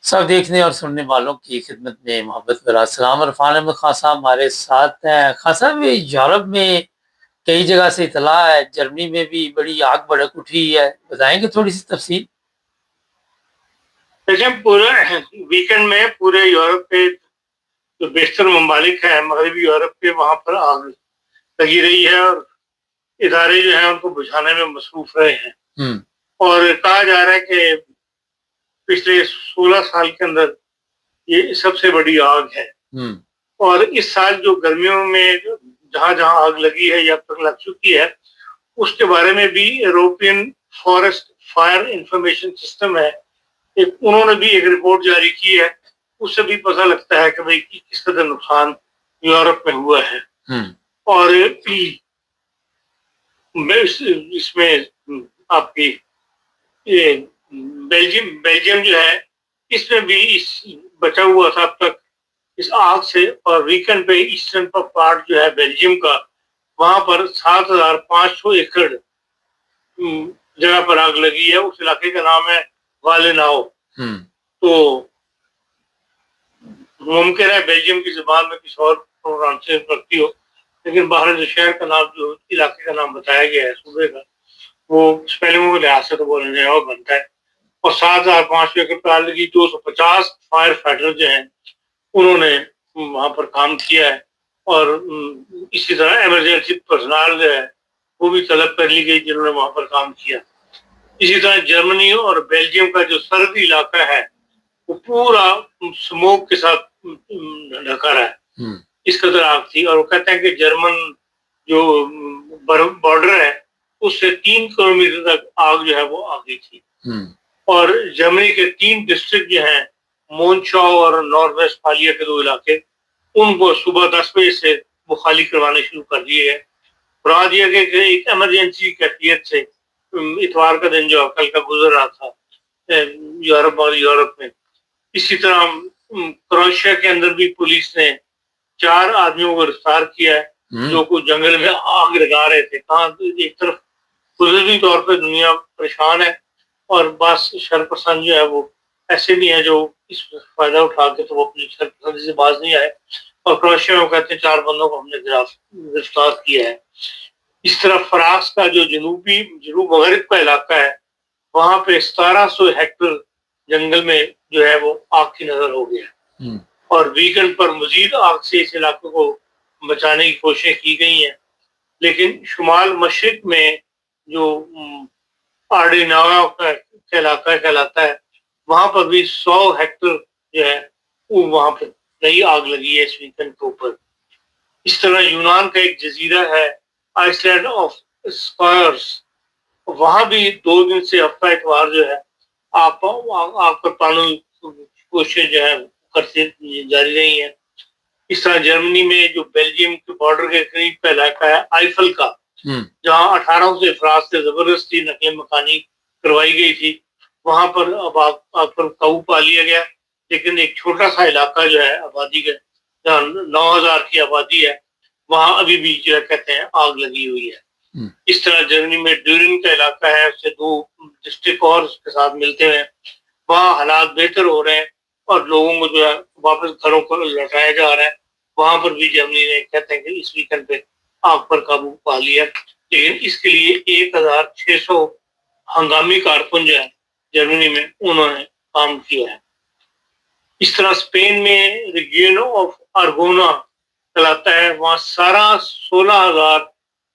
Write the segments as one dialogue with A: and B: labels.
A: سب دیکھنے اور سننے والوں کی خدمت میں محبت برا سلام عرفان احمد خان صاحب ہمارے ساتھ ہیں۔ خان صاحب یورپ میں کئی جگہ سے اطلاع ہے، جرمنی میں بھی بڑی آگ بھڑک اٹھی ہے، بتائیں گے تھوڑی سی تفصیل؟
B: لیکن پورے ویکینڈ میں پورے یورپ کے جو بیشتر ممالک ہیں مغربی یورپ کے، وہاں پر آگ لگی رہی ہے اور ادارے جو ہیں ان کو بجھانے میں مصروف رہے ہیں۔ اور کہا جا رہا ہے کہ پچھلے 16 سال کے اندر یہ سب سے بڑی آگ ہے۔ اور اس سال جو گرمیوں میں جہاں جہاں آگ لگی ہے یا تک لگ چکی ہے، اس کے بارے میں بھی European forest fire information system ہے، انہوں نے بھی ایک رپورٹ جاری کی ہے۔ اس سے بھی پتہ لگتا ہے کہ بھئی کس قدر نقصان یورپ میں ہوا ہے۔ اور اس میں آپ کی بیلجیم جو ہے، اس میں بھی بچا ہوا تھا اب تک اس آگ سے۔ اور ویکینڈ پہ ایسٹرن پارٹ جو ہے بیلجیم کا، وہاں پر 7500 ایکڑ جگہ پر آگ لگی ہے۔ اس علاقے کا نام ہے والناؤ۔ تو ممکن ہے بیلجیم کی زبان میں کسی اور پروننسیشن کرتی ہو، لیکن باہر جو شہر کا نام، جو علاقے کا نام بتایا گیا ہے صوبے کا، وہ اسپیلنگوں کے لحاظ سے تو بولنے اور بنتا ہے۔ اور 7500 ایکڑ پر آگ لگی، 250 فائر فائٹر جو ہیں انہوں نے وہاں پر کام کیا ہے۔ اور اسی طرح ایمرجنسی پرسنل جو ہے وہ بھی طلب کر لی گئی جنہوں نے وہاں پر کام کیا۔ اسی طرح جرمنی اور بیلجیم کا جو سرحدی علاقہ ہے وہ پورا سموک کے ساتھ ڈھکا رہا ہے، اس قدر آگ تھی۔ اور وہ کہتے ہیں کہ جرمن جو بارڈر ہے اس سے 3 کلومیٹر تک آگ جو ہے وہ آ گئی تھی۔ اور جرمنی کے 3 ڈسٹرکٹ جو ہیں، مونچاؤ اور نارتھ ویسٹ فالیا کے 2 علاقے، ان کو صبح 10 بجے سے وہ خالی کروانے شروع کر دیے گئے۔ رات یہ کہ ایک ایمرجنسی کیفیت سے اتوار کا دن جو کل کا گزر رہا تھا یورپ میں۔ اسی طرح کروشیا کے اندر بھی پولیس نے 4 آدمیوں کو گرفتار کیا ہے جو کو جنگل میں آگ لگا رہے تھے۔ کہاں ایک طرف قدرتی طور پہ دنیا پریشان ہے اور بعض شرپسند جو ہے وہ ایسے بھی ہیں جو اس فائدہ اٹھا کے تو وہ اپنی شرپسندی سے باز نہیں آئے، اور کروشیا میں کہتے ہیں 4 بندوں کو ہم نے گرفتار کیا ہے۔ اس طرح فرانس کا جو جنوب مغرب کا علاقہ ہے، وہاں پہ 1700 ہیکٹر جنگل میں جو ہے وہ آگ کی نظر ہو گیا۔ اور ویکینڈ پر مزید آگ سے اس علاقے کو بچانے کی کوششیں کی گئی ہیں، لیکن شمال مشرق میں جو آرڈیناوا کا علاقہ کہلاتا ہے، وہاں پر بھی 100 ہیکٹر جو ہے وہاں پہ نئی آگ لگی ہے اس ویکینڈ کے اوپر۔ اس طرح یونان کا ایک جزیرہ ہے آئس لینڈ آف اسکائرس، وہاں بھی 2 دن سے ہفتہ اتوار جو ہے آگ پر پانے کوششیں جو ہے کرتے جاری رہی ہیں۔ اس طرح جرمنی میں جو بیلجیم کے بارڈر کے قریب کا علاقہ ہے آئیفل کا، جہاں 1800 افراد سے زبردستی نقل مکانی کروائی گئی تھی، وہاں پر اب آگ پر قابو پا لیا گیا، لیکن ایک چھوٹا سا علاقہ جو ہے آبادی کا، جہاں 9000 کی آبادی ہے، وہاں ابھی بھی جو ہے کہتے ہیں آگ لگی ہوئی ہے۔ اس طرح جرمنی میں ڈیورن کا علاقہ ہے، اس سے 2 ڈسٹرکٹ اور اس کے ساتھ ملتے ہیں، وہاں حالات بہتر ہو رہے ہیں اور لوگوں کو جو ہے واپس گھروں کو لوٹایا جا رہا ہے۔ وہاں پر بھی جرمنی نے کہتے ہیں کہ اس ویکینڈ پہ آگ پر قابو پا لیا، لیکن اس کے لیے 1600 ہنگامی کارکن جو ہے جرمنی میں انہوں نے کام کیا ہے۔ اس طرح اسپین میں ریگیون آف ارگونا کہلاتا ہے، وہاں سارا 16000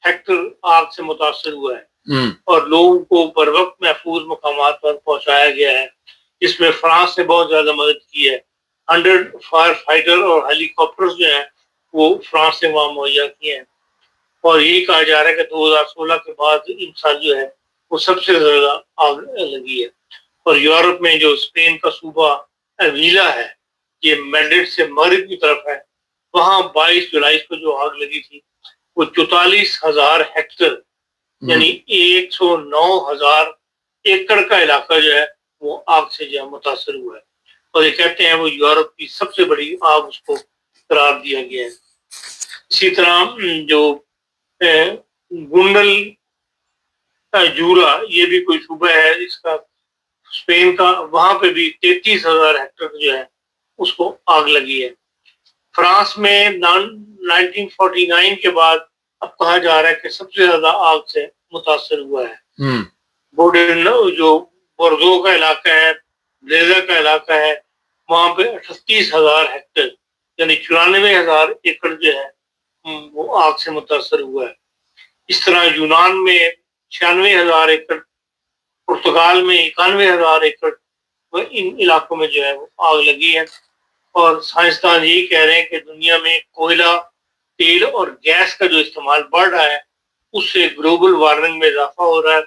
B: ہیکٹر آگ سے متاثر ہوا ہے اور لوگوں کو بر وقت محفوظ مقامات پر پہنچایا گیا ہے، جس میں فرانس نے بہت زیادہ مدد کی ہے۔ 100 فائر فائٹر اور ہیلی کاپٹر جو ہیں وہ فرانس نے وہاں مہیا کیے ہیں۔ اور یہی کہا جا رہا ہے کہ 2016 کے بعد ان سال جو ہے وہ سب سے زیادہ آگ لگی ہے۔ اور یورپ میں جو اسپین کا صوبہ ایویلا ہے، یہ میڈرڈ سے مغرب کی طرف ہے، وہاں 22 جولائی کو جو آگ لگی تھی وہ 44,000 ہیکٹر یعنی 109,000 ایکڑ کا علاقہ جو ہے وہ آگ سے جو ہے متاثر ہوا ہے، اور یہ کہتے ہیں وہ یورپ کی سب سے بڑی آگ اس کو قرار دیا گیا ہے۔ اسی طرح جو گنڈل جورا، یہ بھی کوئی صوبہ ہے، اس کا اسپین کا، وہاں پہ بھی 33,000 ہیکٹر جو ہے اس کو آگ لگی ہے۔ فرانس میں 1949 کے بعد اب کہا جا رہا ہے کہ سب سے زیادہ آگ سے متاثر ہوا ہے۔ جو بوردو کا علاقہ ہے، بلیزا کا علاقہ ہے، وہاں پہ 38,000 ہیکٹر یعنی 94,000 ایکڑ جو ہے وہ آگ سے متاثر ہوا ہے۔ اس طرح یونان میں 96,000 ایکڑ، پرتگال میں 91,000 ایکڑ، ان علاقوں میں جو ہے وہ آگ لگی ہے۔ اور سائنسدان یہی کہہ رہے ہیں کہ دنیا میں کوئلہ، تیل اور گیس کا جو استعمال بڑھ رہا ہے اس سے گلوبل وارمنگ میں اضافہ ہو رہا ہے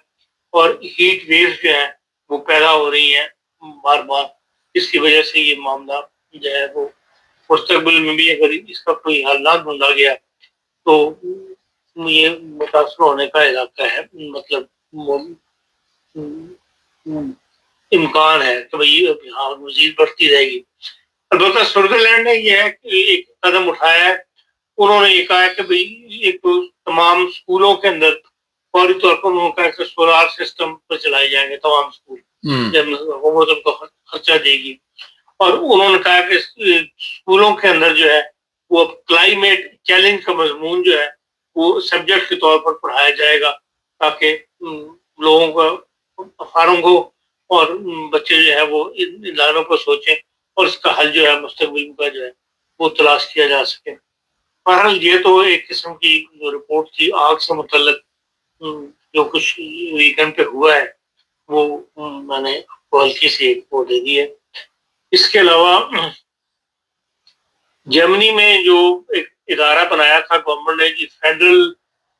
B: اور ہیٹ ویوز جو ہیں وہ پیدا ہو رہی ہیں بار بار۔ اس کی وجہ سے یہ معاملہ جو ہے وہ مستقبل میں بھی اگر اس کا کوئی حل نہ ڈھونڈا گیا تو یہ متاثر ہونے کا علاقہ ہے، مطلب امکان ہے کہ بھئی ہاں مزید بڑھتی رہے گی۔ البتہ سوئٹزرلینڈ نے یہ ہے کہ ایک قدم اٹھایا ہے، انہوں نے یہ کہا ہے کہ بھئی ایک تمام اسکولوں کے اندر فوری طور پر انہوں نے کہا کہ سولار سسٹم پر چلائے جائیں گے تمام اسکول، جب حکومت ان کو خرچہ دے گی۔ اور انہوں نے کہا کہ اسکولوں کے اندر جو ہے وہ کلائمیٹ چیلنج کا مضمون جو ہے وہ سبجیکٹ کے طور پر پڑھایا جائے گا تاکہ لوگوں کا فارغ ہو اور بچے جو ہے وہ ان لائنوں پر سوچیں اور اس کا حل جو ہے مستقبل کا جو ہے وہ تلاش کیا جا سکے۔ بہرحال یہ تو ایک قسم کی جو رپورٹ تھی آگ سے متعلق جو کچھ ویکینڈ پہ ہوا ہے وہ میں نے ہلکی سی ایک وہ دے دی ہے۔ اس کے علاوہ جرمنی میں جو ایک ادارہ بنایا تھا گورنمنٹ نے فیڈرل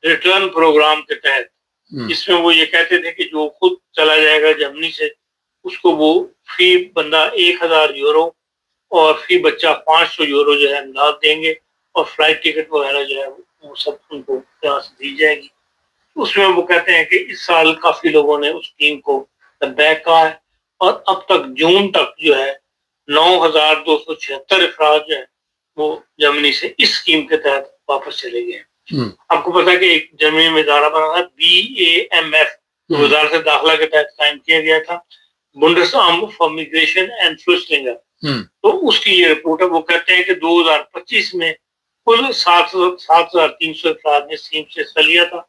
B: ریٹرن پروگرام کے تحت، جس میں وہ یہ کہتے تھے کہ جو خود چلا جائے گا جرمنی سے اس کو وہ فی بندہ 1,000 یورو اور فی بچہ 500 یورو جو ہے امداد دیں گے اور فلائٹ ٹکٹ وغیرہ جو ہے وہ سب ان کو یہاں سے دی جائے گی۔ اس میں وہ کہتے ہیں کہ اس سال کافی لوگوں نے اس ٹیم کو بیک کہا ہے اور اب تک جون تک جو ہے 9,276 افراد جو ہیں وہ جرمنی سے اس اسکیم کے تحت واپس چلے گئے ہیں۔ آپ کو پتا ہے کہ ایک جرمنی میں ادارہ بنا تھا BAMF، وزارت داخلہ کے تحت قائم کیا گیا تھا، بنڈسامٹ فار میگریشن اینڈ فلسٹنگر۔ تو اس کی یہ رپورٹ ہے، وہ کہتے ہیں کہ 2025 میں کل 7,300 افراد نے اسکیم سے حصہ لیا تھا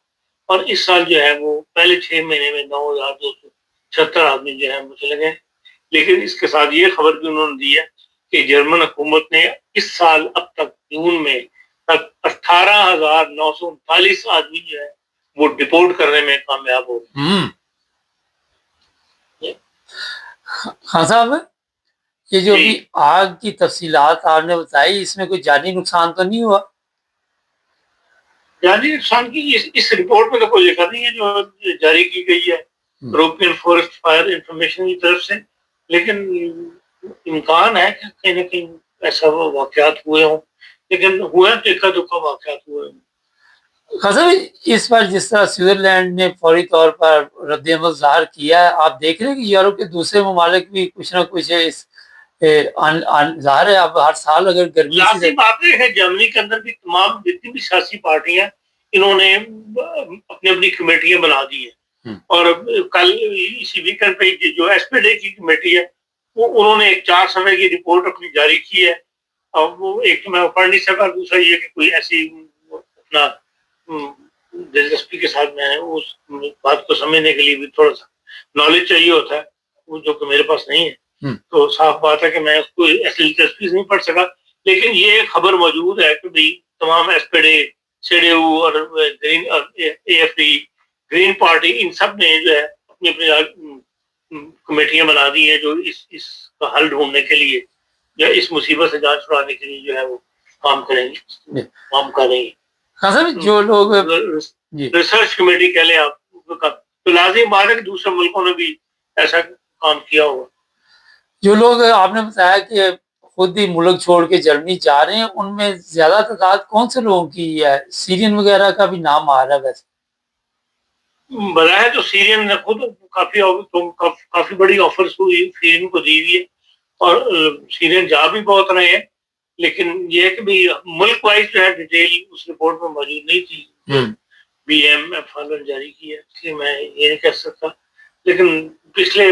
B: اور اس سال جو ہے وہ پہلے 6 مہینے میں 9,276 آدمی جو ہے وہ چلے گئے۔ لیکن اس کے ساتھ یہ خبر بھی انہوں نے دی ہے کہ جرمن حکومت نے اس سال اب تک جون میں تک 18,939 آدمی جو ہے وہ ڈپورٹ کرنے میں کامیاب ہو گئے۔
A: خان صاحب یہ جو بھی آگ کی تفصیلات آپ نے بتائی اس میں کوئی جانی نقصان تو نہیں ہوا؟
B: جانی نقصان کی اس رپورٹ میں تو کوئی لکھا نہیں ہے جو جاری کی گئی ہے یورپین فورسٹ فائر انفارمیشن کی طرف سے، لیکن امکان ہے کہ کہیں نہ کہیں ایسا واقعات ہوئے ہوں، لیکن ہوئے تو اکا دکا واقعات ہوئے ہوں۔
A: خاصا اس بار جس طرح سوئٹزرلینڈ نے فوری طور پر رد عمل ظاہر کیا ہے، آپ دیکھ رہے ہیں کہ یورپ کے دوسرے ممالک بھی کچھ نہ کچھ ظاہر ہے۔ اب ہر سال اگر گرمی
B: سے بات ہے، جرمنی کے اندر بھی تمام جتنی بھی سیاسی پارٹیاں انہوں نے اپنی اپنی کمیٹیاں بنا دی ہیں، اور کل اسی ویکینڈ پہ جو ایس پی ڈے کی کمیٹی ہے وہ انہوں نے ایک 4 صفحے کی رپورٹ اپنی جاری کی ہے، اور وہ ایک میں پڑھ نہیں سکا، دوسرا یہ کہ کوئی ایسی اپنا دلچسپی کے ساتھ میں اس بات کو سمجھنے کے لیے بھی تھوڑا سا نالج چاہیے ہوتا ہے، وہ جو کہ میرے پاس نہیں ہے، تو صاف بات ہے کہ میں اس کو ایسی دلچسپی سے نہیں پڑھ سکا۔ لیکن یہ خبر موجود ہے کہ بھئی تمام S P D, C D U اور گرین اور A F D, green party, ان سب نے جو ہے اپنی اپنی کمیٹیاں بنا دی ہیں جو اس کا حل ڈھونڈنے کے لیے یا اس مصیبت سے جان چھڑانے کے لیے جو ہے وہ کام کریں گے، کام کر رہی ہیں۔
A: جو لوگ
B: ریسرچ کمیٹی کہہ لیں آپ، تو لازم بات ہے کہ دوسرے ملکوں نے بھی ایسا کام کیا ہوگا۔
A: جو لوگ آپ نے بتایا کہ خود ہی ملک چھوڑ کے جرمنی جا رہے ہیں، ان میں زیادہ تعداد کون سے لوگوں کی ہے؟ سیرین وغیرہ کا بھی نام آ رہا ہے ویسے؟
B: بظاہر تو سیرین نے خود کافی بڑی آفرز سیرین کو دی ہوئی ہے اور سیرین جا بھی بہت رہے ہیں، لیکن یہ ہے کہ بھی ملک وائز جو ہے ڈیٹیل اس رپورٹ میں موجود نہیں تھی، بی ایم ایف نے جاری کی ہے، اس لیے میں یہ نہیں کہہ سکتا۔ لیکن پچھلے